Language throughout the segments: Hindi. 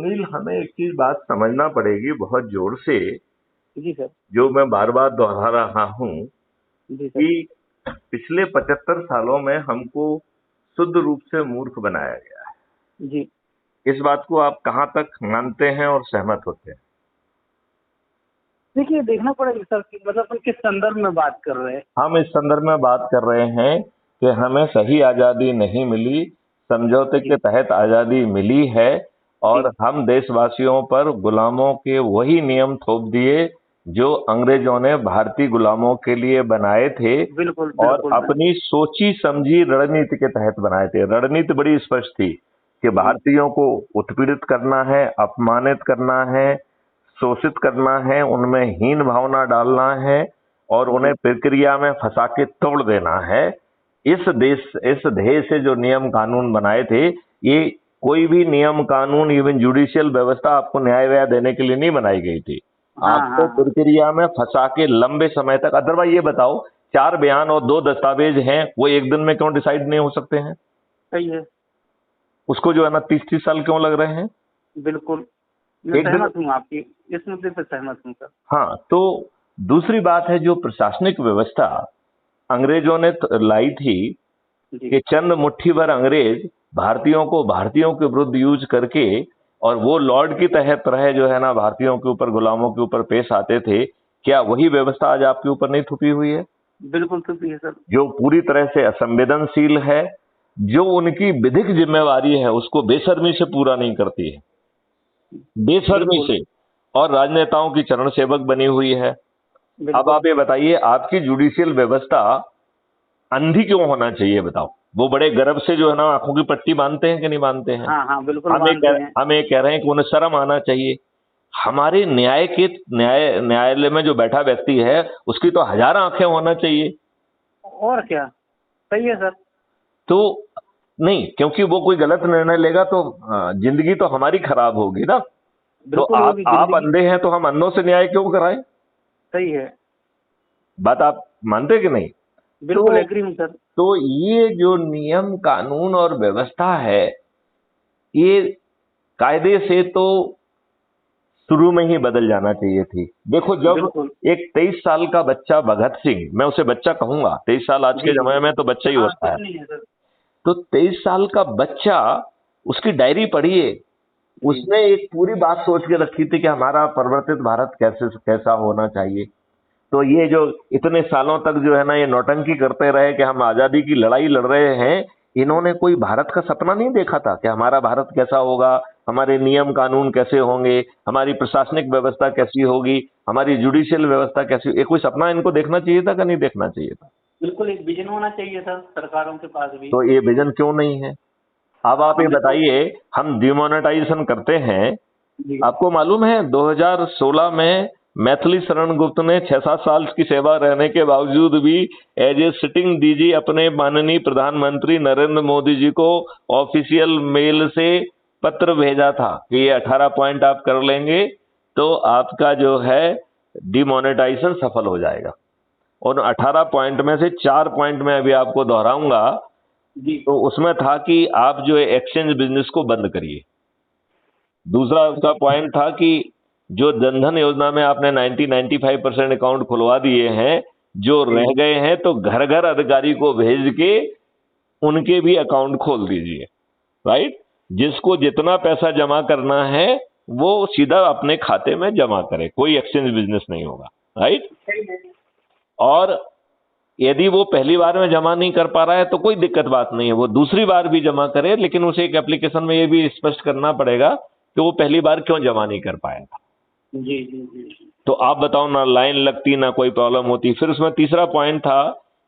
सुनील, हमें एक चीज बात समझना पड़ेगी बहुत जोर से, जी सर। जो मैं बार बार दोहरा रहा हूं जी सर। कि पिछले 75 सालों में हमको शुद्ध रूप से मूर्ख बनाया गया जी। है। इस बात को आप कहां तक मानते हैं और सहमत होते हैं? देखिए, देखना पड़ेगा सर कि मतलब हम किस संदर्भ में बात कर रहे हैं। हम इस संदर्भ में बात कर रहे हैं कि हमें सही आजादी नहीं मिली, समझौते के जी। तहत आजादी मिली है, और जी। हम देशवासियों पर गुलामों के वही नियम थोप दिए जो अंग्रेजों ने भारतीय गुलामों के लिए बनाए थे, बिल्कुल और बिल्कुल बिल्कुल। अपनी सोची समझी रणनीति के तहत बनाए थे। रणनीति बड़ी स्पष्ट थी कि जी। भारतीयों को उत्पीड़ित करना है, अपमानित करना है, शोषित करना है, उनमें हीन भावना डालना है, और उन्हें जी। प्रक्रिया में फंसा के तोड़ देना है। इस ध्येय से जो नियम कानून बनाए थे, ये कोई भी नियम कानून, इवन जुडिशियल व्यवस्था आपको न्याय व्याय देने के लिए नहीं बनाई गई थी। हाँ आपको हाँ हाँ। प्रक्रिया में फंसा के लंबे समय तक, अदरवाइज ये बताओ, 4 बयान और 2 दस्तावेज हैं, वो एक दिन में क्यों डिसाइड नहीं हो सकते हैं? सही है। उसको जो है ना 30-30 साल क्यों लग रहे हैं? बिल्कुल, मैं एक दिन। सहमत हूँ आपकी, इस मुद्दे पर सहमत हूँ सर। हाँ, तो दूसरी बात है, जो प्रशासनिक व्यवस्था अंग्रेजों ने लाई थी, जी। कि चंद मुट्ठी भर अंग्रेज भारतीयों के विरुद्ध यूज करके, और वो लॉर्ड की तहत रहे जो है ना, भारतीयों के ऊपर, गुलामों के ऊपर पेश आते थे। क्या वही व्यवस्था आज आपके ऊपर नहीं थुपी हुई है, बिल्कुल सही है सर। जो पूरी तरह से असंवेदनशील है, जो उनकी विधिक जिम्मेवारी है उसको बेशर्मी से पूरा नहीं करती है, बेशर्मी बिल्कुल से, और राजनेताओं की चरण सेवक बनी हुई है। अब बिल्कुल। आप ये बताइए, आपकी जुडिशियल व्यवस्था अंधी क्यों होना चाहिए, बताओ? वो बड़े गर्व से जो है ना आंखों की पट्टी बांधते हैं कि नहीं बांधते हैं? हाँ हाँ, बिल्कुल मानते हैं। हम ये कह रहे हैं कि उन्हें शर्म आना चाहिए। हमारे न्यायालय में जो बैठा व्यक्ति है, उसकी तो 1000 आंखें होना चाहिए। और क्या, सही है सर। तो नहीं, क्योंकि वो कोई गलत निर्णय लेगा तो जिंदगी तो हमारी खराब होगी ना। तो बिल्कुल आप होगी आप जिंदगी। अंधे हैं तो हम अंधों से न्याय क्यों कराएं? सही है। बात आप मानते कि नहीं? बिल्कुल तो एग्री हूँ सर। तो ये जो नियम कानून और व्यवस्था है, ये कायदे से तो शुरू में ही बदल जाना चाहिए थी। देखो, जब बिल्कुल। एक 23 साल का बच्चा भगत सिंह, मैं उसे बच्चा कहूंगा, 23 साल आज के जी जी। जमाने में तो बच्चा ही हाँ, होता कुछ है। नहीं है सर। तो 23 साल का बच्चा, उसकी डायरी पढ़िए, जी। उसने एक पूरी बात सोच के रखी थी कि हमारा परिवर्तित भारत कैसा होना चाहिए। तो ये जो इतने सालों तक जो है ना, ये नौटंकी करते रहे कि हम आजादी की लड़ाई लड़ रहे हैं, इन्होंने कोई भारत का सपना नहीं देखा था कि हमारा भारत कैसा होगा, हमारे नियम कानून कैसे होंगे, हमारी प्रशासनिक व्यवस्था कैसी होगी, हमारी जुडिशियल व्यवस्था कैसी, ये कोई सपना इनको देखना चाहिए था कि नहीं देखना चाहिए था? बिल्कुल एक विजन होना चाहिए था सरकारों के पास भी। तो ये विजन क्यों नहीं है? अब आप ये हमने तो। बताइए, हम डिमोनेटाइजेशन करते हैं, जी। आपको मालूम है 2016 में मैथिली शरण गुप्त ने 6-7 साल की सेवा रहने के बावजूद भी एज ए सिटिंग डीजी अपने माननीय प्रधानमंत्री नरेंद्र मोदी जी को ऑफिशियल मेल से पत्र भेजा था कि ये 18 पॉइंट आप कर लेंगे तो आपका जो है डिमोनेटाइजेशन सफल हो जाएगा। और 18 पॉइंट में से 4 पॉइंट में अभी आपको दोहराऊंगा। जी। तो उसमें था कि आप जो एक्सचेंज बिजनेस को बंद करिए। दूसरा उसका पॉइंट था कि जो जनधन योजना में आपने 95% अकाउंट खुलवा दिए हैं, जो रह गए हैं तो घर घर अधिकारी को भेज के उनके भी अकाउंट खोल दीजिए। राइट? जिसको जितना पैसा जमा करना है वो सीधा अपने खाते में जमा करे, कोई एक्सचेंज बिजनेस नहीं होगा। राइट? सही है। और यदि वो पहली बार में जमा नहीं कर पा रहा है तो कोई दिक्कत बात नहीं है, वो दूसरी बार भी जमा करे, लेकिन उसे एक एप्लीकेशन में ये भी स्पष्ट करना पड़ेगा कि वो पहली बार क्यों जमा नहीं कर पाया था। जी जी जी। तो आप बताओ, ना लाइन लगती ना कोई प्रॉब्लम होती। फिर उसमें तीसरा पॉइंट था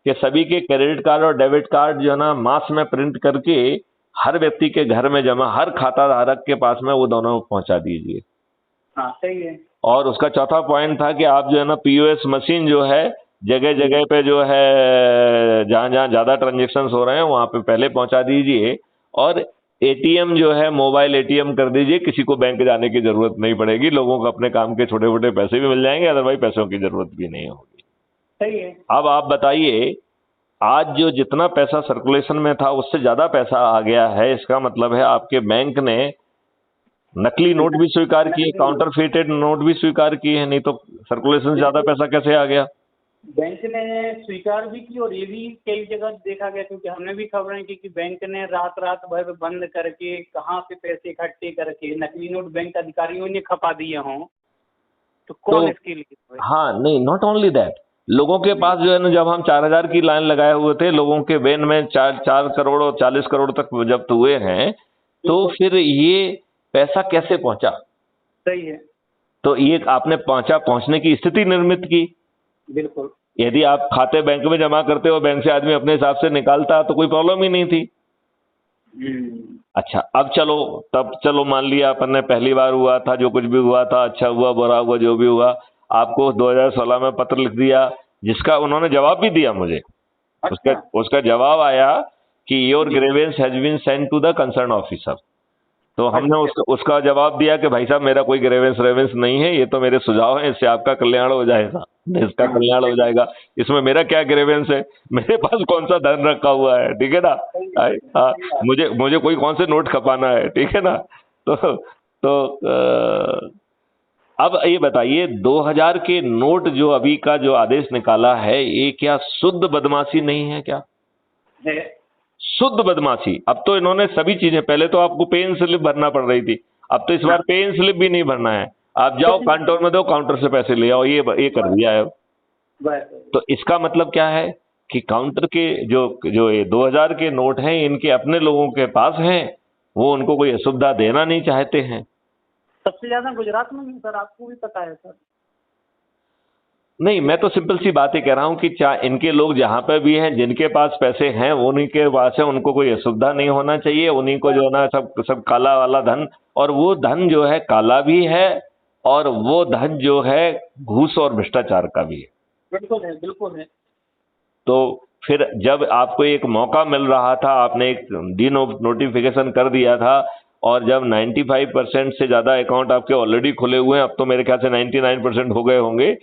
कि सभी के क्रेडिट कार्ड और डेबिट कार्ड जो है ना मास में प्रिंट करके हर व्यक्ति के घर में जमा, हर खाता धारक के पास में वो दोनों पहुंचा दीजिए। हाँ सही है। और उसका चौथा पॉइंट था कि आप जो है ना पीओएस मशीन जो है जगह जगह पे जो है, जहां जहां ज्यादा ट्रांजेक्शन हो रहे हैं वहां पे पहले पहुंचा दीजिए। और एटीएम जो है मोबाइल एटीएम कर दीजिए, किसी को बैंक जाने की जरूरत नहीं पड़ेगी, लोगों को अपने काम के छोटे छोटे पैसे भी मिल जाएंगे, अदरवाइज पैसों की जरूरत भी नहीं होगी। सही है। अब आप बताइए, आज जो जितना पैसा सर्कुलेशन में था उससे ज्यादा पैसा आ गया है, इसका मतलब है आपके बैंक ने नकली नोट भी स्वीकार किए, काउंटरफेटेड नोट भी स्वीकार किए हैं, नहीं तो सर्कुलेशन से ज्यादा पैसा कैसे आ गया? बैंक ने स्वीकार भी की और ये भी कई जगह देखा गया, क्योंकि हमने भी खबरें की कि बैंक ने रात रात भर बंद करके कहाँ से पैसे इकट्ठे करके नकली नोट बैंक अधिकारियों ने खपा दिए हों, तो कौन तो इसके लिए? हाँ, नहीं, नॉट ओनली दैट, लोगों के पास जो है ना, जब हम 4,000 की लाइन लगाए हुए थे, लोगों के वैन में 4 करोड़ और 40 करोड़ तक जब्त हुए हैं, तो फिर ये पैसा कैसे पहुंचा? सही है। तो ये आपने पहुंचने की स्थिति निर्मित की। बिल्कुल। यदि आप खाते बैंक में जमा करते हो, बैंक से आदमी अपने हिसाब से निकालता, तो कोई प्रॉब्लम ही नहीं थी। अच्छा, अब चलो मान लिया अपन ने, पहली बार हुआ था, जो कुछ भी हुआ था, अच्छा हुआ बुरा हुआ जो भी हुआ, आपको 2016 में पत्र लिख दिया, जिसका उन्होंने जवाब भी दिया मुझे। अच्छा। उसका जवाब आया कि your grievance has been send to the concern officer. तो हमने उसका जवाब दिया कि भाई साहब, मेरा कोई ग्रेवेंस रेवेंस नहीं है, ये तो मेरे सुझाव हैं, इससे आपका कल्याण हो जाएगा, देश का कल्याण हो जाएगा, इसमें मेरा क्या ग्रेवेंस है, मेरे पास कौन सा धन रखा हुआ है, ठीक है ना? हाँ, मुझे कोई कौन से नोट खपाना है, ठीक है ना? तो अब ये बताइए, 2000 के नोट जो अभी का जो आदेश निकाला है, ये क्या शुद्ध बदमाशी नहीं है क्या? है। शुद्ध बदमाशी। अब तो इन्होंने सभी चीजें, पहले तो आपको पे इन स्लिप भरना पड़ रही थी, अब तो इस बार पे इन स्लिप भी नहीं भरना है, आप जाओ काउंटर में दो, काउंटर से पैसे ले आओ, ये कर दिया है। तो इसका मतलब क्या है कि काउंटर के जो ये 2000 के नोट हैं, इनके अपने लोगों के पास हैं, वो उनको कोई सुविधा देना नहीं चाहते हैं। सबसे ज्यादा गुजरात में भी सर, आपको भी पता है सर। नहीं, मैं तो सिंपल सी बात ही कह रहा हूं कि चाहे इनके लोग जहां पे भी हैं, जिनके पास पैसे हैं, उन्हीं के पास है, उनको कोई असुविधा नहीं होना चाहिए, उन्हीं को जो है ना सब काला वाला धन, और वो धन जो है काला भी है, और वो धन जो है घूस और भ्रष्टाचार का भी है। बिल्कुल है, बिल्कुल है। तो फिर जब आपको एक मौका मिल रहा था, आपने एक डी नोटिफिकेशन कर दिया था, और जब 95% से ज्यादा अकाउंट आपके ऑलरेडी खुले हुए हैं, अब तो मेरे ख्याल से 99% हो गए होंगे,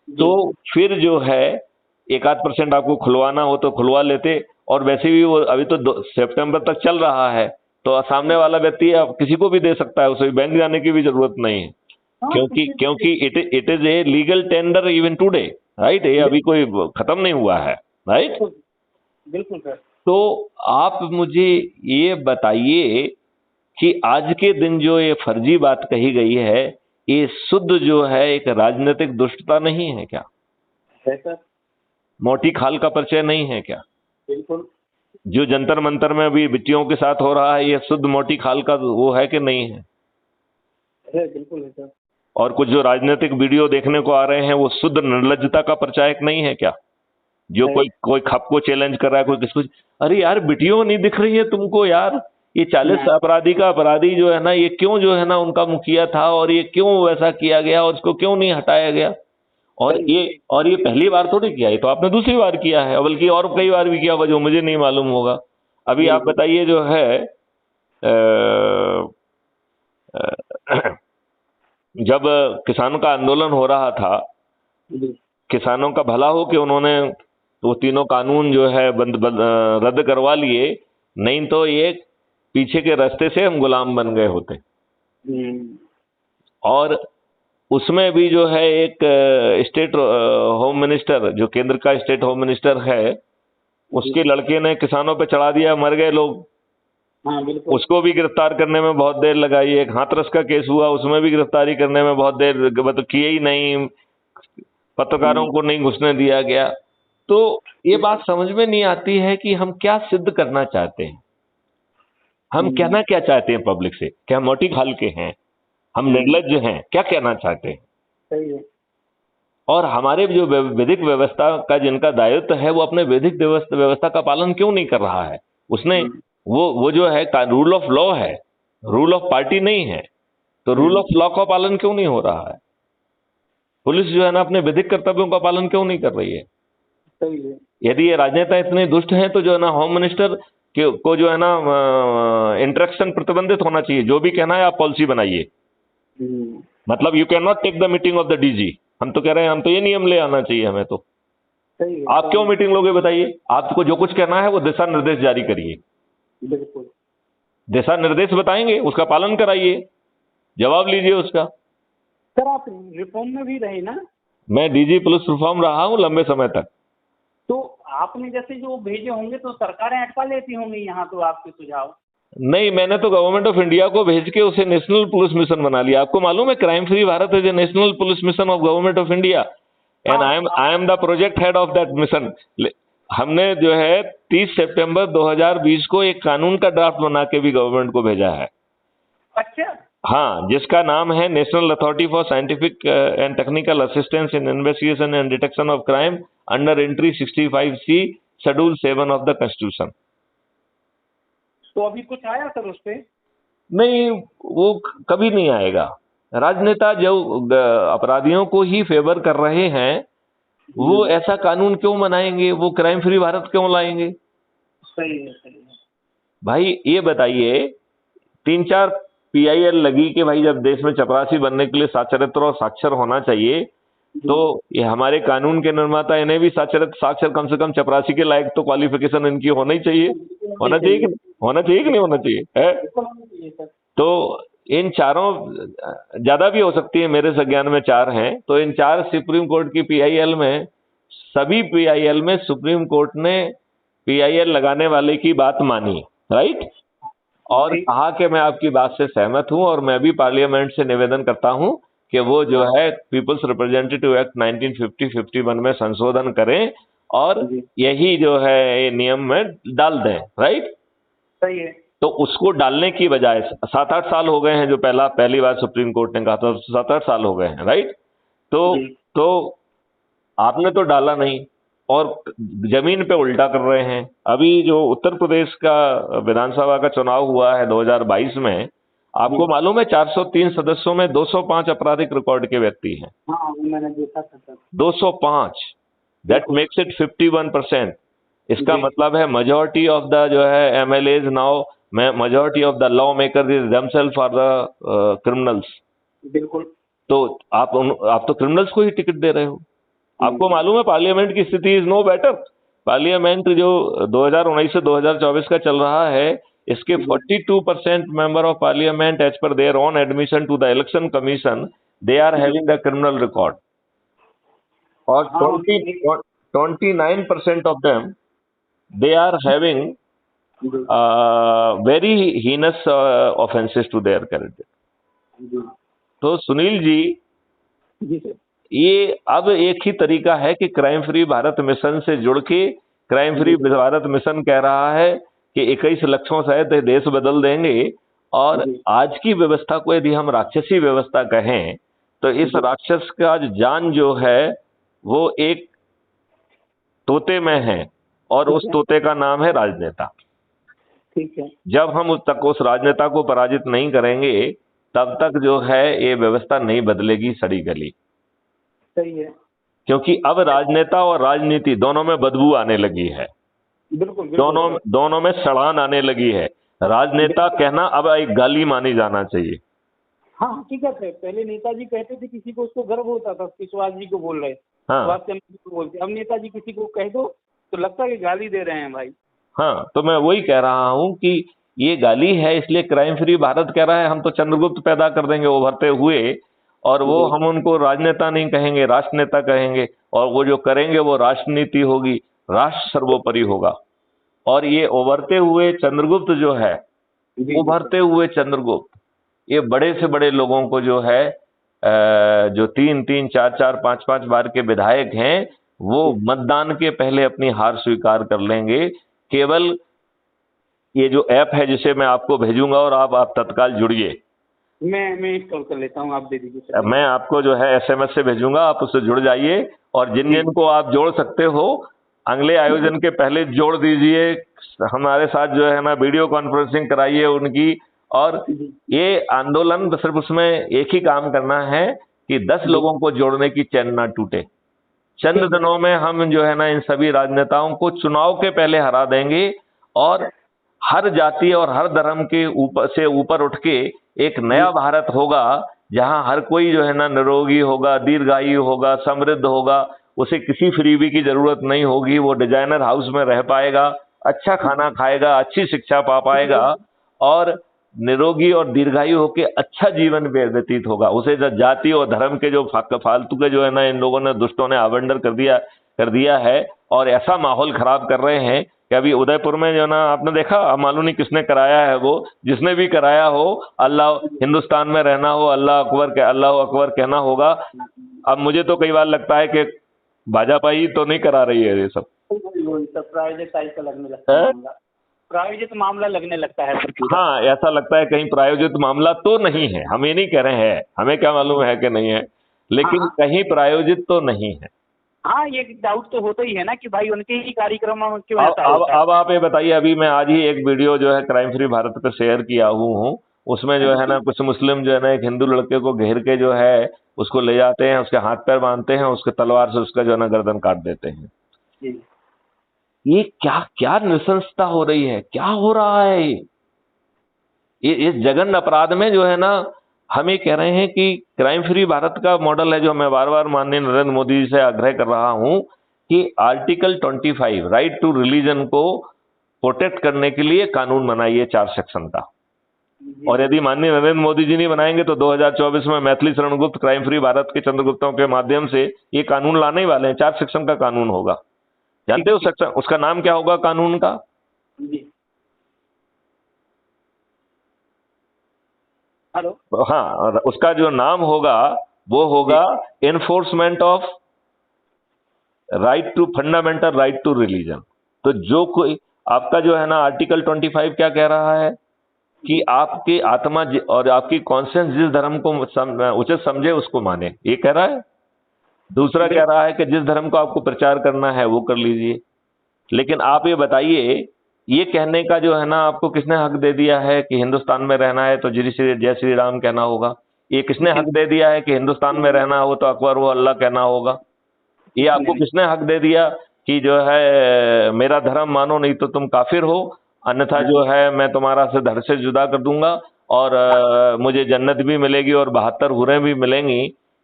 तो फिर जो है 1-8% आपको खुलवाना हो तो खुलवा लेते, और वैसे भी वो अभी तो सितंबर तक चल रहा है, तो सामने वाला व्यक्ति अब किसी को भी दे सकता है, उसे बैंक जाने की भी जरूरत नहीं है, क्योंकि it is a legal tender even today, right? ये अभी कोई खत्म नहीं हुआ है, राइट? बिल्कुल सर। तो आप मुझे ये बताइए कि आज के दिन जो ये फर्जी बात कही गई है, ये शुद्ध जो है एक राजनीतिक दुष्टता नहीं है क्या? है सर। मोटी खाल का परिचय नहीं है क्या? बिल्कुल। जो जंतर मंतर में अभी बिट्टियों के साथ हो रहा है, ये शुद्ध मोटी खाल का वो है कि नहीं है? बिल्कुल है सर। और कुछ जो राजनीतिक वीडियो देखने को आ रहे हैं, वो शुद्ध निर्लज्जता का परिचायक नहीं है क्या? जो कोई खप को चैलेंज कर रहा है, कोई किसको, अरे यार बिटियों नहीं दिख रही है तुमको यार? ये 40 अपराधी का अपराधी जो है ना, ये क्यों जो है ना उनका मुखिया था, और ये क्यों वैसा किया गया, और इसको क्यों नहीं हटाया गया? और ये पहली बार थोड़ी किया, ये तो आपने दूसरी बार किया है, बल्कि और कई बार भी किया होगा जो मुझे नहीं मालूम होगा। अभी आप बताइए, जो है जब किसानों का आंदोलन हो रहा था, किसानों का भला हो कि उन्होंने वो तीनों कानून जो है रद्द करवा लिए, नहीं तो ये पीछे के रास्ते से हम गुलाम बन गए होते। और उसमें भी जो है एक स्टेट होम मिनिस्टर, जो केंद्र का स्टेट होम मिनिस्टर है, उसके लड़के ने किसानों पे चढ़ा दिया, मर गए लोग। हाँ, बिल्कुल। उसको भी गिरफ्तार करने में बहुत देर लगाई। एक हाथरस का केस हुआ, उसमें भी गिरफ्तारी करने में बहुत देर, मतलब किए ही नहीं, पत्रकारों को नहीं घुसने दिया गया। तो ये बात समझ में नहीं आती है कि हम क्या सिद्ध करना चाहते हैं, हम कहना क्या चाहते हैं पब्लिक से? क्या हम मोटी खाल के हैं, हम निर्लज्ज हैं, क्या कहना चाहते हैं? सही है। और हमारे जो विधिक व्यवस्था का जिनका दायित्व है, वो अपने विधिक व्यवस्था का पालन क्यों नहीं कर रहा है? उसने वो जो है रूल ऑफ लॉ है, रूल ऑफ पार्टी नहीं है, तो रूल ऑफ लॉ का पालन क्यों नहीं हो रहा है? पुलिस जो है ना अपने विधिक कर्तव्यों का पालन क्यों नहीं कर रही है? सही है। यदि ये राजनेता इतने दुष्ट हैं, तो जो है ना होम मिनिस्टर को जो है ना इंटरेक्शन प्रतिबंधित होना चाहिए। जो भी कहना है आप पॉलिसी बनाइए, मतलब you can not take the meeting of the DG. हम तो कह रहे हैं, हम तो ये नियम ले आना चाहिए हमें तो। सही है। आप क्यों मीटिंग लोगे बताइए? आपको जो कुछ कहना है वो दिशा निर्देश जारी करिए, बिल्कुल। दिशा निर्देश बताएंगे, उसका पालन कराइए। जवाब लीजिए उसका। सर आप रिफॉर्म में भी रहे ना? मैं डीजी पुलिस रिफॉर्म रहा हूँ लंबे समय तक। तो आपने जैसे जो भेजे होंगे तो सरकारें अटका लेती होंगी यहाँ, तो आपके सुझाव। नहीं, मैंने तो गवर्नमेंट ऑफ इंडिया को भेज के उसे नेशनल पुलिस मिशन बना लिया। आपको मालूम है crime free Bharat is a national police mission of government of India and I am the project head of that mission. हमने जो है 30 सितंबर 2020 को एक कानून का ड्राफ्ट बना के भी गवर्नमेंट को भेजा है। अच्छा। हाँ, जिसका नाम है national authority for scientific and technical assistance in investigation and detection of crime under entry 65C schedule 7 of the constitution. तो अभी कुछ आया सर उस पे? नहीं, वो कभी नहीं आएगा। राजनेता जो अपराधियों को ही फेवर कर रहे हैं, वो ऐसा कानून क्यों बनाएंगे? वो क्राइम फ्री भारत क्यों लाएंगे? सही है, सही है। भाई ये बताइए, 3-4 PIL लगी कि भाई जब देश में चपरासी बनने के लिए साक्षरता और साक्षर होना चाहिए, तो ये हमारे कानून के निर्माता इन्हें भी साक्षर कम से कम चपरासी के लायक तो क्वालिफिकेशन इनकी होना ही चाहिए। होना चाहिए कि नहीं होना चाहिए है? तो इन चारों, ज्यादा भी हो सकती है, मेरे संज्ञान में 4 हैं, तो इन 4 सुप्रीम कोर्ट की PIL में, सभी PIL में सुप्रीम कोर्ट ने PIL लगाने वाले की बात मानी, राइट, और कहा कि मैं आपकी बात से सहमत हूं और मैं भी पार्लियामेंट से निवेदन करता हूं कि वो जो है पीपल्स रिप्रेजेंटेटिव एक्ट 1950-51 में संशोधन करें और यही जो है नियम में डाल दें, राइट। सही है। तो उसको डालने की बजाय 7-8 साल हो गए हैं, जो पहली बार सुप्रीम कोर्ट ने कहा था, 7-8 साल हो गए हैं, राइट। तो आपने तो डाला नहीं और जमीन पे उल्टा कर रहे हैं। अभी जो उत्तर प्रदेश का विधानसभा का चुनाव हुआ है 2022 में, आपको मालूम है 403 सदस्यों में 205 आपराधिक रिकॉर्ड के व्यक्ति हैं। हाँ, मैंने देखा था सर। 205, that makes it 51%। इसका मतलब है मेजॉरिटी ऑफ द जो है MLAs now, majority of the law maker is themselves are the criminals. बिल्कुल। तो आप तो क्रिमिनल्स को ही टिकट दे रहे हो। आपको मालूम है पार्लियामेंट की स्थिति इज नो बेटर। पार्लियामेंट जो 2019 से 2024 का चल रहा है, इसके 42% member of parliament as per their own admission to the election commission, they are having the criminal record, और 29% of them they are having very heinous offences to their character. तो सुनील जी, ये अब एक ही तरीका है कि क्राइम फ्री भारत मिशन से जुड़ के, क्राइम फ्री भारत मिशन कह रहा है कि 21 लक्षों सहित देश बदल देंगे, और आज की व्यवस्था को यदि हम राक्षसी व्यवस्था कहें तो इस राक्षस का जान जो है वो एक तोते में है, और उस तोते का नाम है राजनेता। ठीक है। जब हम उस राजनेता को पराजित नहीं करेंगे, तब तक जो है ये व्यवस्था नहीं बदलेगी, सड़ी गली। सही है। क्योंकि अब राजनेता और राजनीति दोनों में बदबू आने लगी है। बिल्कुल। दोनों में सड़ान आने लगी है। राजनेता कहना अब एक गाली मानी जाना चाहिए। हाँ, हकीकत है। पहले नेताजी कहते थे, किसी को उसको गर्व होता था कि सुभाष जी को बोल रहे, हाँ, बोलते। अब नेताजी किसी को कह दो तो लगता है कि गाली दे रहे हैं भाई। हाँ, तो मैं वही कह रहा हूं कि ये गाली है, इसलिए क्राइम फ्री भारत कह रहा है हम तो चंद्रगुप्त पैदा कर देंगे उभरते हुए, और वो हम उनको राजनेता नहीं कहेंगे, राष्ट्रनेता कहेंगे, और वो जो करेंगे वो राष्ट्रनीति होगी, राष्ट्र सर्वोपरि होगा। और ये उभरते हुए चंद्रगुप्त जो है, उभरते हुए चंद्रगुप्त, ये बड़े से बड़े लोगों को जो है जो 3-3, 4-4, 5-5 बार के विधायक हैं, वो मतदान के पहले अपनी हार स्वीकार कर लेंगे। केवल ये जो ऐप है जिसे मैं आपको भेजूंगा और आप तत्काल जुड़िए। मैं इंस्टॉल कर लेता हूँ, आप दे दीजिए। मैं आपको जो है SMS से भेजूंगा, आप उससे जुड़ जाइए, और जिन को आप जोड़ सकते हो अगले आयोजन के पहले जोड़ दीजिए। हमारे साथ जो है ना वीडियो कॉन्फ्रेंसिंग कराइए उनकी, और ये आंदोलन सिर्फ उसमें एक ही काम करना है कि 10 लोगों को जोड़ने की चैन ना टूटे। चंद दिनों में हम जो है ना इन सभी राजनेताओं को चुनाव के पहले हरा देंगे, और हर जाति और हर धर्म के ऊपर उठ के एक नया भारत होगा, जहां हर कोई जो है ना निरोगी होगा, दीर्घायु होगा, समृद्ध होगा, उसे किसी फ्रीबी की जरूरत नहीं होगी, वो डिजाइनर हाउस में रह पाएगा, अच्छा खाना खाएगा, अच्छी शिक्षा पा पाएगा, और निरोगी और दीर्घायु होकर अच्छा जीवन व्यतीत होगा। उसे जाति और धर्म के जो फालतू के जो है ना इन लोगों ने दुष्टों ने आवंडर कर दिया है और ऐसा माहौल खराब कर रहे हैं कि अभी उदयपुर में जो ना आपने देखा, अब मालूम नहीं किसने कराया है, वो जिसने भी कराया हो, अल्लाह हिंदुस्तान में रहना हो अल्लाह अकबर कहना होगा। अब मुझे तो कई बार लगता है कि भाजपा ही तो नहीं करा रही है ये सब, प्रायोजित टाइप का लगने लगता है, प्रायोजित मामला लगने लगता है। हाँ, ऐसा लगता है कहीं प्रायोजित मामला तो नहीं है। हम ये नहीं कह रहे हैं, हमें क्या मालूम है कि नहीं है, लेकिन कहीं प्रायोजित तो नहीं है। हाँ, ये डाउट तो होता ही है ना कि भाई उनके ही कार्यक्रमों में क्यों ऐसा होता है। अब आप ये बताइए, अभी मैं आज ही एक वीडियो जो है क्राइम फ्री भारत पे शेयर किया हूँ, उसमें जो है ना कुछ मुस्लिम जो है ना एक हिंदू लड़के को घेर के जो है उसको ले जाते हैं, उसके हाथ पैर बांधते हैं, उसके तलवार से उसका जो है ना गर्दन काट देते हैं। ये क्या क्या नृशंसता हो रही है, क्या हो रहा है ये इस जघन्य अपराध में जो है ना। हम ये कह रहे हैं कि क्राइम फ्री भारत का मॉडल है, जो मैं बार बार माननीय नरेंद्र मोदी जी से आग्रह कर रहा हूं कि आर्टिकल 25 राइट टू रिलीजन को प्रोटेक्ट करने के लिए कानून बनाइए 4 सेक्शन का। और यदि माननीय नरेंद्र मोदी जी नहीं बनाएंगे तो 2024 में मैथिली शरणगुप्त क्राइम फ्री भारत के चंद्रगुप्तों के माध्यम से ये कानून लाने ही वाले हैं। 4 सेक्शन का कानून होगा। जानते हो सेक्शन, उसका नाम क्या होगा कानून का? हेलो। हाँ, उसका जो नाम होगा वो होगा enforcement of right to fundamental right to religion. तो जो कोई आपका जो है ना आर्टिकल 25 क्या कह रहा है कि आपकी आत्मा और आपकी कॉन्शियंस जिस धर्म को उचित समझे उसको माने, ये कह रहा है। दूसरा कह रहा है कि जिस धर्म को आपको प्रचार करना है वो कर लीजिए। लेकिन आप ये बताइए, ये कहने का जो है ना आपको किसने हक दे दिया है कि हिंदुस्तान में रहना है तो जय श्री राम कहना होगा? ये किसने हक दे दिया है कि हिंदुस्तान में रहना हो तो अकबर वो अल्लाह कहना होगा? ये आपको किसने हक दे दिया कि जो है मेरा धर्म मानो नहीं तो तुम काफिर हो, अन्यथा जो है मैं तुम्हारा से धड़ से जुदा कर दूंगा और मुझे जन्नत भी मिलेगी और 72 हुरें भी मिलेंगी?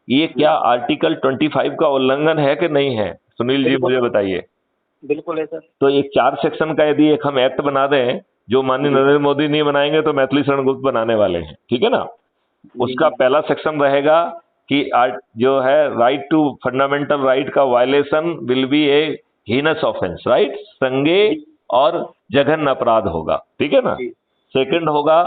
ये क्या आर्टिकल 25 का उल्लंघन है कि नहीं है? सुनील जी मुझे बताइए। बिल्कुल है सर। तो एक 4 सेक्शन का यदि एक हम एक्ट बना दें, जो माननीय नरेंद्र मोदी नहीं बनाएंगे तो मैथिली शरणगुप्त बनाने वाले हैं, ठीक है ना। उसका पहला सेक्शन रहेगा कि जो है राइट टू फंडामेंटल राइट का violation will be A heinous offence, right, संज्ञेय और जघन्य अपराध होगा, ठीक है ना। सेकंड होगा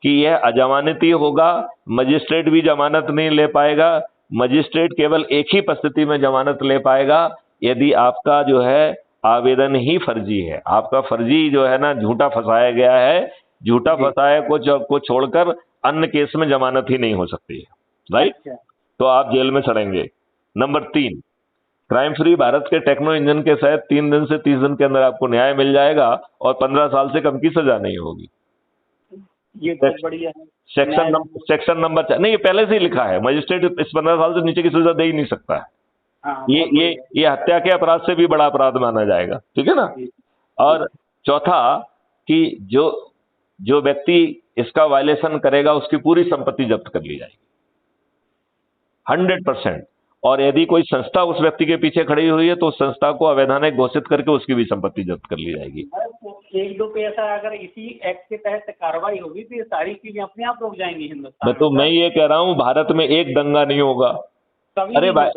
कि यह अजमानती होगा, मजिस्ट्रेट भी जमानत नहीं ले पाएगा। मजिस्ट्रेट केवल एक ही परिस्थिति में जमानत ले पाएगा यदि आपका जो है आवेदन ही फर्जी है, आपका फर्जी जो है ना झूठा फंसाया गया है, झूठा फंसाया को छोड़कर अन्य केस में जमानत ही नहीं हो सकती है, राइट। तो आप जेल में सड़ेंगे। Number 3, crime free Bharat K techno engine के तहत 3 दिन से 30 दिन के अंदर आपको न्याय मिल जाएगा और 15 साल से कम की सजा नहीं होगी। ये बहुत बढ़िया है। सेक्शन नंबर नहीं, ये पहले से ही लिखा है, मजिस्ट्रेट इस 15 साल से नीचे की सजा दे ही नहीं सकता है। ये हत्या के अपराध से भी बड़ा अपराध माना जाएगा, ठीक है ना। और चौथा कि जो व्यक्ति इसका वायलेशन करेगा उसकी पूरी संपत्ति जब्त कर ली जाएगी 100%। और यदि कोई संस्था उस व्यक्ति के पीछे खड़ी हुई है तो उस संस्था को अवैधानिक घोषित करके उसकी भी संपत्ति जब्त कर ली जाएगी। 1-2 पैसा अगर इसी एक्ट के तहत कार्रवाई होगी तो ये सारी चीजें अपने आप रुक जाएंगी हिंदुस्तान में। तो मैं ये कह रहा हूं भारत में एक दंगा नहीं होगा। अरे भाई,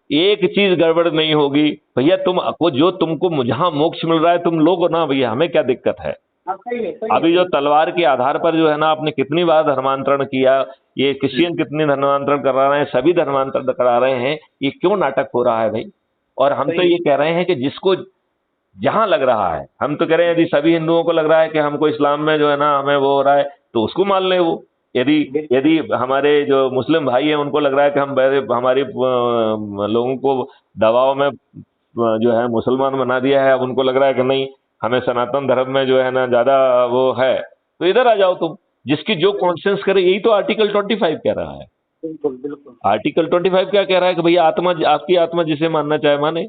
एक चीज गड़बड़ नहीं होगी भैया, जो तुमको जहां मोक्ष मिल रहा है तुम लोग ना भैया, हमें क्या दिक्कत है। अभी जो तलवार के आधार पर जो है ना आपने कितनी बार धर्मांतरण किया, ये क्रिश्चियन कितनी धर्मांतरण करा रहे हैं, सभी धर्मांतरण करा रहे हैं, ये क्यों नाटक हो रहा है भाई। और हम तो ये कह रहे हैं कि जिसको जहां लग रहा है, हम तो कह रहे हैं यदि सभी हिंदुओं को लग रहा है कि हमको इस्लाम में जो है ना हमें वो हो रहा है तो उसको मान ले वो। यदि हमारे जो मुस्लिम भाई हैं उनको लग रहा है कि हमारी लोगों को दबाव में जो है मुसलमान बना दिया है, अब उनको लग रहा है कि नहीं हमें सनातन धर्म में जो है ना ज्यादा वो है, तो इधर आ जाओ तुम, जिसकी जो कॉन्शियंस करे। यही तो आर्टिकल 25 कह रहा है। बिल्कुल बिल्कुल। आर्टिकल 25 क्या कह रहा है कि भैया आपकी आत्मा जिसे मानना चाहे माने,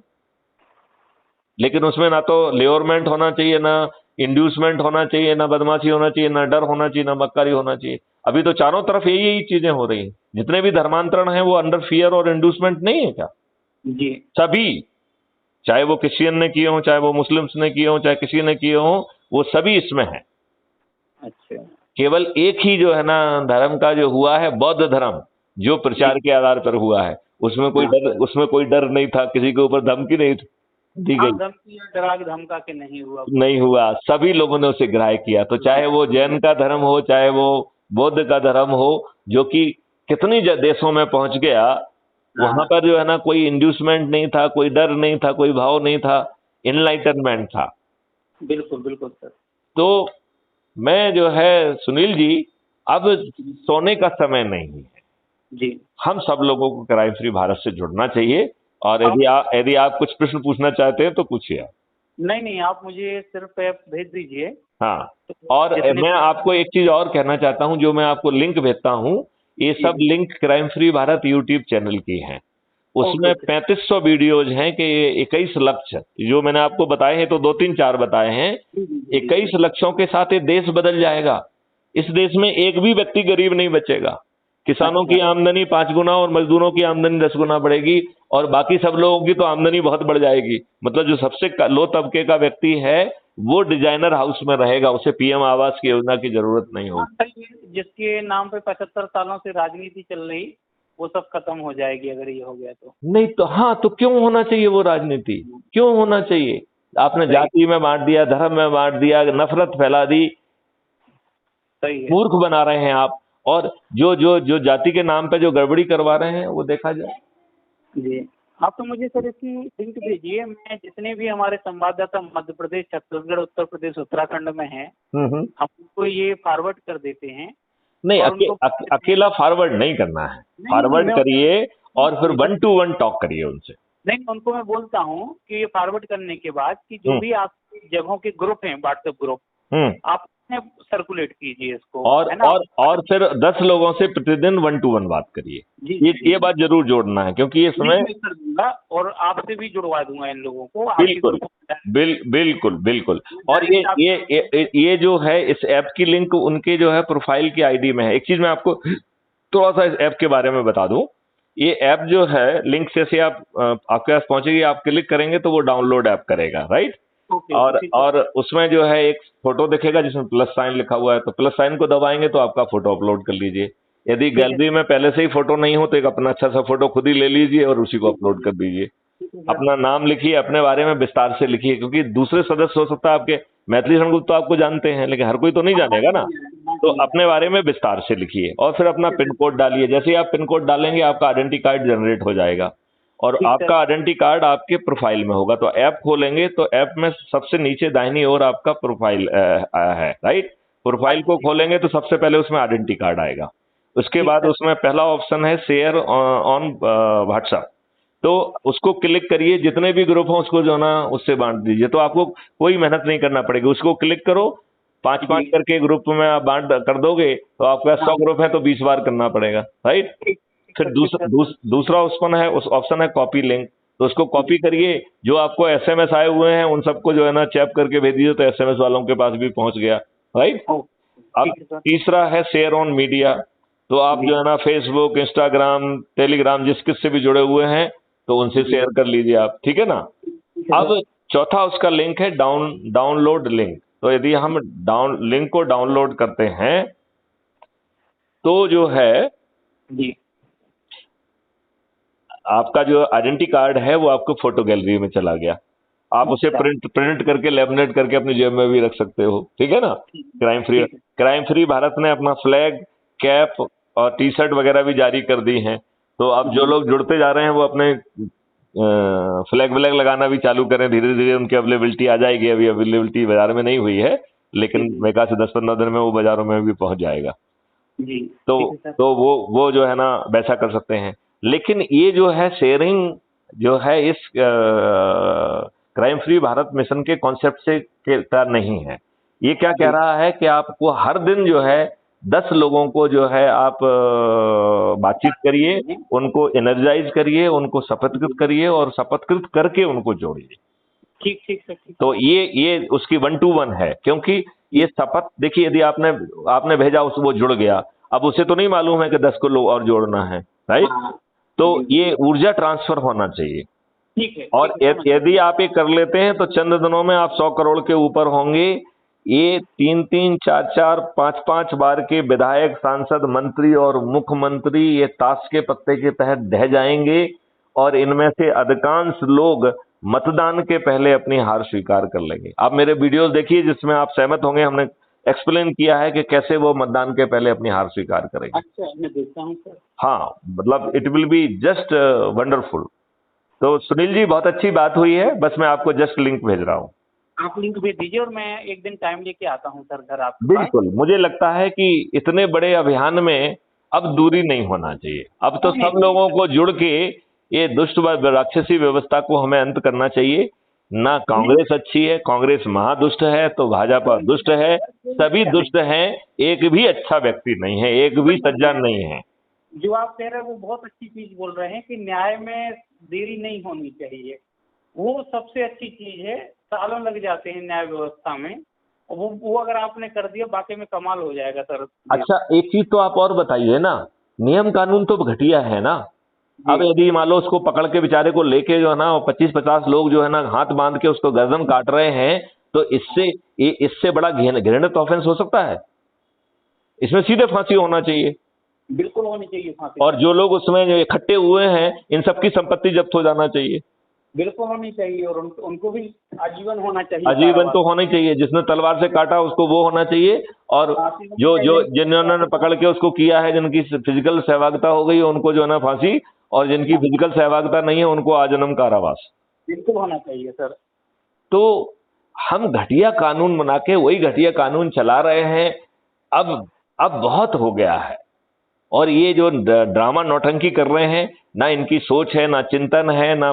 लेकिन उसमें ना तो लेवरमेंट होना चाहिए, ना इंड्यूसमेंट होना चाहिए, ना बदमाशी होना चाहिए, ना डर होना चाहिए, ना मक्कारी होना चाहिए। अभी तो चारों तरफ यही चीजें हो रही हैं। जितने भी धर्मांतरण हैं वो अंडर फियर और इंड्यूसमेंट नहीं है क्या? जी। सभी, चाहे वो क्रिश्चियन ने किए हों, चाहे वो मुस्लिम्स ने किए हों, चाहे किसी ने किए हों, वो सभी इसमें है। अच्छा। केवल एक ही जो है ना धर्म का जो हुआ है, बौद्ध धर्म, जो प्रचार के आधार पर हुआ है, उसमें कोई डर नहीं था, किसी के ऊपर धमकी नहीं दी हाँ, गई, धमकी या डरा धमका के नहीं हुआ। नहीं हुआ, सभी लोगों ने उसे ग्राह्य किया। तो चाहे वो जैन का धर्म हो, चाहे वो बौद्ध का धर्म हो, जो कि कितनी देशों में पहुंच गया, वहां पर जो है ना कोई इंड्यूसमेंट नहीं था, कोई डर नहीं था, कोई भाव नहीं था, इनलाइटनमेंट था। बिल्कुल बिल्कुल सर। तो मैं जो है सुनील जी, अब सोने का समय नहीं है जी, हम सब लोगों को क्राइम फ्री भारत से जुड़ना चाहिए। और यदि आप कुछ प्रश्न पूछना चाहते हैं तो पूछिए आप। नहीं नहीं, आप मुझे सिर्फ ऐप भेज दीजिए। हाँ, तो और जितने मैं आपको एक चीज और कहना चाहता हूं, जो मैं आपको लिंक भेजता हूं, ये सब link crime free Bharat YouTube channel की हैं। उसमें 3500 वीडियोज हैं कि 21 लक्ष्य जो मैंने आपको बताए हैं, तो 2-3-4 बताए हैं। 21 लक्ष्यों के साथ ये देश बदल जाएगा। इस देश में एक भी व्यक्ति गरीब नहीं बचेगा। किसानों की आमदनी 5 गुना और मजदूरों की आमदनी 10 गुना बढ़ेगी, और बाकी सब लोगों की तो आमदनी बहुत बढ़ जाएगी। मतलब जो सबसे लो तबके का व्यक्ति है वो डिजाइनर हाउस में रहेगा, उसे पीएम आवास की योजना की जरूरत नहीं होगी। जिसके नाम पे 75 सालों से राजनीति चल रही, वो सब खत्म हो जाएगी अगर ये हो गया तो। नहीं तो हाँ, तो क्यों होना चाहिए वो राजनीति, क्यों होना चाहिए? आपने जाति में बांट दिया, धर्म में बांट दिया, नफरत फैला दी, सही है। मूर्ख बना रहे हैं आप। और जो जाति के नाम पे जो गड़बड़ी करवा रहे हैं वो देखा जाए। जी, आप तो मुझे सर इसकी लिंक भेजिए। मैं जितने भी हमारे संवाददाता मध्य प्रदेश, छत्तीसगढ़, उत्तर प्रदेश, उत्तराखंड में हैं, हम उनको ये फॉरवर्ड कर देते हैं। नहीं, अकेला फॉरवर्ड नहीं करना है, फॉरवर्ड करिए और फिर 1 to 1 टॉक करिए उनसे। नहीं, उनको मैं बोलता हूँ कि ये फॉरवर्ड करने के बाद कि जो भी आपकी जगहों के ग्रुप हैं, व्हाट्सएप ग्रुप, आप सर्कुलेट कीजिए इसको, है ना? और फिर 10 लोगों से प्रतिदिन 1 to 1 बात करिए। ये बात जरूर जोड़ना है, क्योंकि ये समय कर दूंगा और आपसे भी जुड़वा दूंगा इन लोगों को। बिल्कुल बिल्कुल बिल्कुल। और ये जो है इस ऐप की लिंक उनके जो है प्रोफाइल की आईडी में है। एक चीज मैं आपको थोड़ा सा इस ऐप के बारे में बता दूं। ये ऐप जो है लिंक से आप आपके पास पहुंचेगी, आप क्लिक करेंगे तो वो डाउनलोड ऐप करेगा, राइट? और उसमें जो है एक फोटो दिखेगा जिसमें प्लस साइन लिखा हुआ है, तो प्लस साइन को दबाएंगे तो आपका फोटो अपलोड कर लीजिए। यदि गैलरी में पहले से ही फोटो नहीं हो तो एक अपना अच्छा सा फोटो खुद ही ले लीजिए और उसी को अपलोड कर दीजिए। अपना नाम लिखिए, अपने बारे में विस्तार से लिखिए, क्योंकि दूसरे सदस्य हो सकता है आपके मैथिली संगुप्त तो आपको जानते हैं, लेकिन हर कोई तो नहीं जानेगा ना। तो अपने बारे में विस्तार से लिखिए और फिर अपना पिन कोड डालिए। जैसे ही आप पिन कोड डालेंगे आपका आइडेंटिटी कार्ड जनरेट हो जाएगा और आपका आइडेंटिटी कार्ड आपके प्रोफाइल में होगा। तो ऐप खोलेंगे तो ऐप में सबसे नीचे दाहिनी ओर आपका प्रोफाइल है, राइट? प्रोफाइल को खोलेंगे तो सबसे पहले उसमें आइडेंटिटी कार्ड आएगा। उसके बाद उसमें पहला ऑप्शन है शेयर ऑन व्हाट्सएप, तो उसको क्लिक करिए। जितने भी ग्रुप हो उसको जो ना उससे बांट दीजिए, तो आपको कोई मेहनत नहीं करना पड़ेगी। उसको क्लिक करो, 5-5 करके ग्रुप में आप बांट कर दोगे तो आपका 100 ग्रुप है तो 20 बार करना पड़ेगा, राइट? फिर दूसरा ऑप्शन है कॉपी लिंक, तो उसको कॉपी करिए। जो आपको एसएमएस आए हुए हैं उन सबको जो है ना चैप करके भेज दीजिए, तो एसएमएस वालों के पास भी पहुंच गया, राइट? अब तीसरा है शेयर ऑन मीडिया, तो आप जो है ना फेसबुक, इंस्टाग्राम, टेलीग्राम जिस किससे भी जुड़े हुए हैं तो उनसे शेयर कर लीजिए आप, ठीक है ना? अब चौथा उसका लिंक है डाउनलोड लिंक। तो यदि हम लिंक को डाउनलोड करते हैं तो जो है जी, आपका जो आइडेंटिटी कार्ड है वो आपको फोटो गैलरी में चला गया। आप उसे प्रिंट करके लैमिनेट करके अपनी जेब में भी रख सकते हो, ठीक है ना? क्राइम फ्री भारत ने अपना फ्लैग, कैप और टी शर्ट वगैरह भी जारी कर दी हैं। तो अब जो लोग जुड़ते जा रहे हैं वो अपने फ्लैग व्लैग लगाना भी चालू करें। धीरे धीरे उनकी अवेलेबिलिटी आ जाएगी। अभी अवेलेबिलिटी बाजार में नहीं हुई है, लेकिन मेरे ख्याल से 10-15 दिन में वो बाजारों में भी पहुंच जाएगा। जी, तो वो जो है ना वैसा कर सकते हैं। लेकिन ये जो है शेयरिंग जो है इस क्राइम फ्री भारत मिशन के कॉन्सेप्ट से का नहीं है। ये क्या कह रहा है कि आपको हर दिन जो है 10 लोगों को जो है आप बातचीत करिए, उनको एनर्जाइज करिए, उनको शपथकृत करिए और शपथकृत करके उनको जोड़िए। ठीक। तो ये उसकी 1 to 1 है, क्योंकि ये शपथ देखिए, यदि आपने भेजा वो जुड़ गया, अब उसे तो नहीं मालूम है कि 10 को लोग और जोड़ना है, राइट? तो ये ऊर्जा ट्रांसफर होना चाहिए। ठीक है। और यदि आप ये कर लेते हैं तो चंद दिनों में आप 100 करोड़ के ऊपर होंगे। ये 3-3, 4-4, 5-5 बार के विधायक, सांसद, मंत्री और मुख्यमंत्री ये ताश के पत्ते के तहत ढह जाएंगे और इनमें से अधिकांश लोग मतदान के पहले अपनी हार स्वीकार कर लेंगे। आप मेरे वीडियोस देखिए जिसमें आप सहमत होंगे, हमने एक्सप्लेन किया है कि कैसे वो मतदान के पहले अपनी हार स्वीकार करेंगे। अच्छा, मैं देखता हूँ सर। हाँ, मतलब it will be just wonderful. तो सुनील जी, बहुत अच्छी बात हुई है, बस मैं आपको जस्ट लिंक भेज रहा हूँ। आप लिंक भेज दीजिए और मैं एक दिन टाइम लेके आता हूँ सर घर आपके पास। बिल्कुल, मुझे लगता है कि इतने बड़े अभियान में अब दूरी नहीं होना चाहिए। अब तो सब लोगों को जुड़ के ये दुष्ट व राक्षसी व्यवस्था को हमें अंत करना चाहिए। ना कांग्रेस अच्छी है, कांग्रेस महादुष्ट है, तो भाजपा दुष्ट है, सभी दुष्ट हैं, एक भी अच्छा व्यक्ति नहीं है, एक भी सज्जन नहीं है। जो आप कह रहे हैं वो बहुत अच्छी चीज बोल रहे हैं कि न्याय में देरी नहीं होनी चाहिए, वो सबसे अच्छी चीज है। सालों लग जाते हैं न्याय व्यवस्था में, वो अगर आपने कर दिया वाकई में कमाल हो जाएगा सर। अच्छा, एक चीज तो आप और बताइए ना, नियम कानून तो घटिया है ना। अब यदि मान लो उसको पकड़ के बेचारे को लेके जो है ना 25-50 लोग जो है ना हाथ बांध के उसको गर्दन काट रहे हैं, तो इससे बड़ा घृणित ऑफेंस हो सकता है? इसमें सीधे फांसी होना चाहिए। बिल्कुल होनी चाहिए फांसी। और जो लोग उसमें जो इकट्ठे हुए हैं, इन सबकी संपत्ति जब्त हो जाना चाहिए। बिल्कुल होनी चाहिए और उनको भी आजीवन होना चाहिए। आजीवन तो होना ही चाहिए। जिसने तलवार से काटा उसको वो होना चाहिए, और जो जिन्होंने पकड़ के उसको किया है, जिनकी फिजिकल सहभागिता हो गई है, उनको जो है ना फांसी, और जिनकी फिजिकल सहभागिता नहीं है उनको आजीवन कारावास। बिल्कुल होना चाहिए सर। तो हम घटिया कानून बना के वही घटिया कानून चला रहे हैं। अब बहुत हो गया है। और ये जो ड्रामा नौटंकी कर रहे हैं, ना इनकी सोच है, ना चिंतन है, ना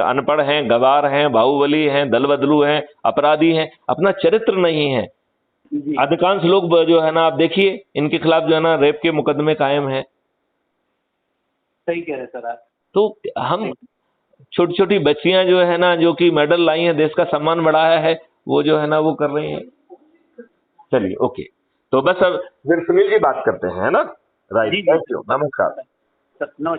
अनपढ़ हैं, गवार हैं, बाहुबली हैं, दलबदलू हैं, अपराधी हैं, अपना चरित्र नहीं है। अधिकांश लोग जो है ना, आप देखिए इनके खिलाफ जो है ना रेप के मुकदमे कायम हैं। सही कह रहे सर आप। तो हम छोटी छोटी बच्चियां जो है ना, जो कि मेडल लाई हैं, देश का सम्मान बढ़ाया है, वो जो है ना वो कर रही हैं। चलिए, ओके, तो बस अब फिर सुनील जी बात करते हैं, है ना? राइट, थैंक यू, नमस्कार।